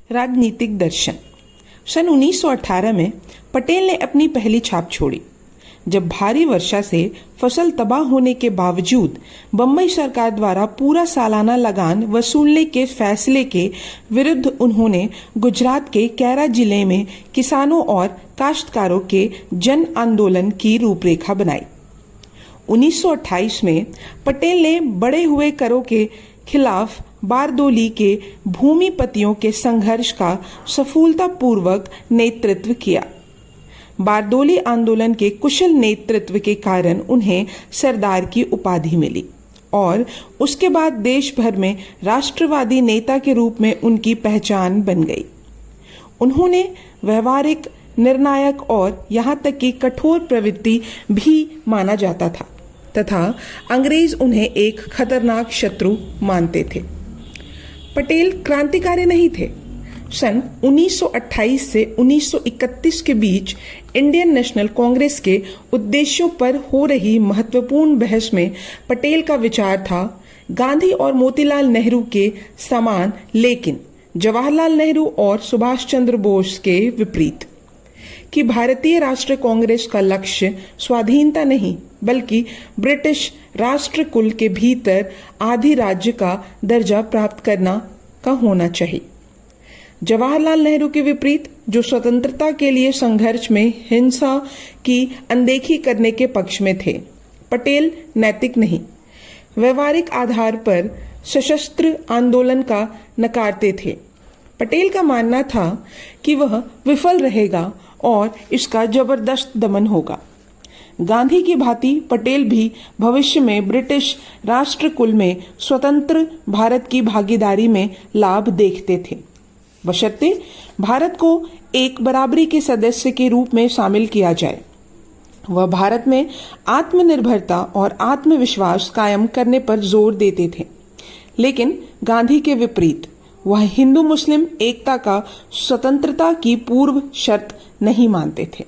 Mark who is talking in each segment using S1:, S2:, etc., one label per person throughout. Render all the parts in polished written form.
S1: राजनीतिक दर्शन। सन 1918 में पटेल ने अपनी पहली छाप छोड़ी, जब भारी वर्षा से फसल तबाह होने के बावजूद बम्बई सरकार द्वारा पूरा सालाना लगान वसूलने के फैसले के विरुद्ध उन्होंने गुजरात के कैरा जिले में किसानों और काश्तकारों के जन आंदोलन की रूपरेखा बनाई। 1928 में पटेल ने बढ़े हुए करों के खिलाफ बारदोली के भूमिपतियों के संघर्ष का सफलतापूर्वक नेतृत्व किया। बारदोली आंदोलन के कुशल नेतृत्व के कारण उन्हें सरदार की उपाधि मिली और उसके बाद देश भर में राष्ट्रवादी नेता के रूप में उनकी पहचान बन गई। उन्होंने व्यवहारिक, निर्णायक और यहाँ तक कि कठोर प्रवृत्ति भी माना जाता था तथा अंग्रेज उन्हें एक खतरनाक शत्रु मानते थे। पटेल क्रांतिकारी नहीं थे। सन 1928 से 1931 के बीच इंडियन नेशनल कांग्रेस के उद्देश्यों पर हो रही महत्वपूर्ण बहस में पटेल का विचार था गांधी और मोतीलाल नेहरू के समान, लेकिन जवाहरलाल नेहरू और सुभाष चंद्र बोस के विपरीत, कि भारतीय राष्ट्रीय कांग्रेस का लक्ष्य स्वाधीनता नहीं बल्कि ब्रिटिश राष्ट्रकुल के भीतर आधी राज्य का दर्जा प्राप्त करना का होना चाहिए। जवाहरलाल नेहरू के विपरीत, जो स्वतंत्रता के लिए संघर्ष में हिंसा की अनदेखी करने के पक्ष में थे, पटेल नैतिक नहीं, व्यवहारिक आधार पर सशस्त्र आंदोलन का नकारते थे। पटेल का मानना था कि वह विफल रहेगा और इसका जबरदस्त दमन होगा। गांधी की भांति पटेल भी भविष्य में ब्रिटिश राष्ट्रकुल में स्वतंत्र भारत की भागीदारी में लाभ देखते थे, बशर्ते भारत को एक बराबरी के सदस्य के रूप में शामिल किया जाए। वह भारत में आत्मनिर्भरता और आत्मविश्वास कायम करने पर जोर देते थे, लेकिन गांधी के विपरीत वह हिंदू मुस्लिम एकता का स्वतंत्रता की पूर्व शर्त नहीं मानते थे।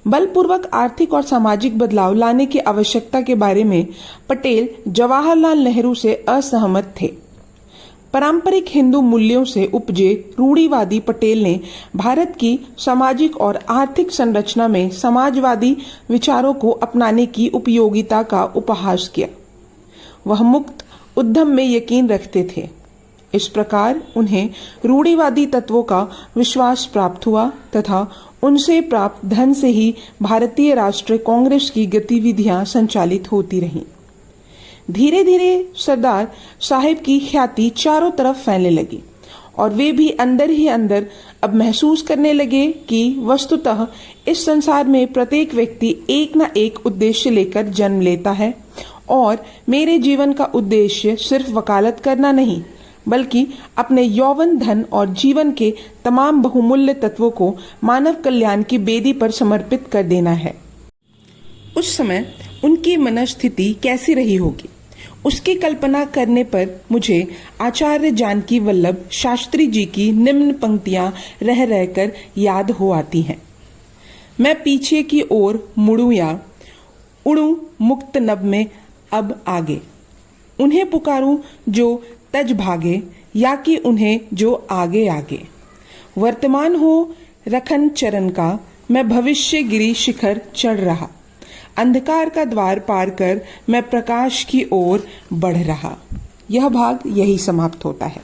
S1: बलपूर्वक आर्थिक और सामाजिक बदलाव लाने की आवश्यकता के बारे में पटेल जवाहरलाल नेहरू से असहमत थे। पारंपरिक हिंदू मूल्यों से उपजे रूढ़िवादी पटेल ने भारत की सामाजिक और आर्थिक संरचना में समाजवादी विचारों को अपनाने की उपयोगिता का उपहास किया। वह मुक्त उद्यम में यकीन रखते थे। इस प्रकार उन्हें रूढ़िवादी तत्वों का विश्वास प्राप्त हुआ तथा उनसे प्राप्त धन से ही भारतीय राष्ट्रीय कांग्रेस की गतिविधियां संचालित होती रहीं। धीरे धीरे सरदार साहिब की ख्याति चारों तरफ फैलने लगी और वे भी अंदर ही अंदर अब महसूस करने लगे कि वस्तुतः इस संसार में प्रत्येक व्यक्ति एक न एक उद्देश्य लेकर जन्म लेता है और मेरे जीवन का उद्देश्य सिर्फ वकालत करना नहीं बल्कि अपने यौवन, धन और जीवन के तमाम बहुमूल्य तत्वों को मानव कल्याण की बेदी पर समर्पित कर देना है। उस समय उनकी मनस्थिति कैसी रही होगी, उसकी कल्पना करने पर मुझे आचार्य जानकी वल्लभ शास्त्री जी की निम्न पंक्तियां रह रहकर याद हो आती हैं। मैं पीछे की ओर मुड़ूं या उड़ूं मुक्त नभ में अब आगे, उन्हें पुकारूं जो तज भागे या कि उन्हें जो आगे आगे। वर्तमान हो रखन चरण का, मैं भविष्य गिरी शिखर चढ़ रहा, अंधकार का द्वार पार कर मैं प्रकाश की ओर बढ़ रहा। यह भाग यही समाप्त होता है।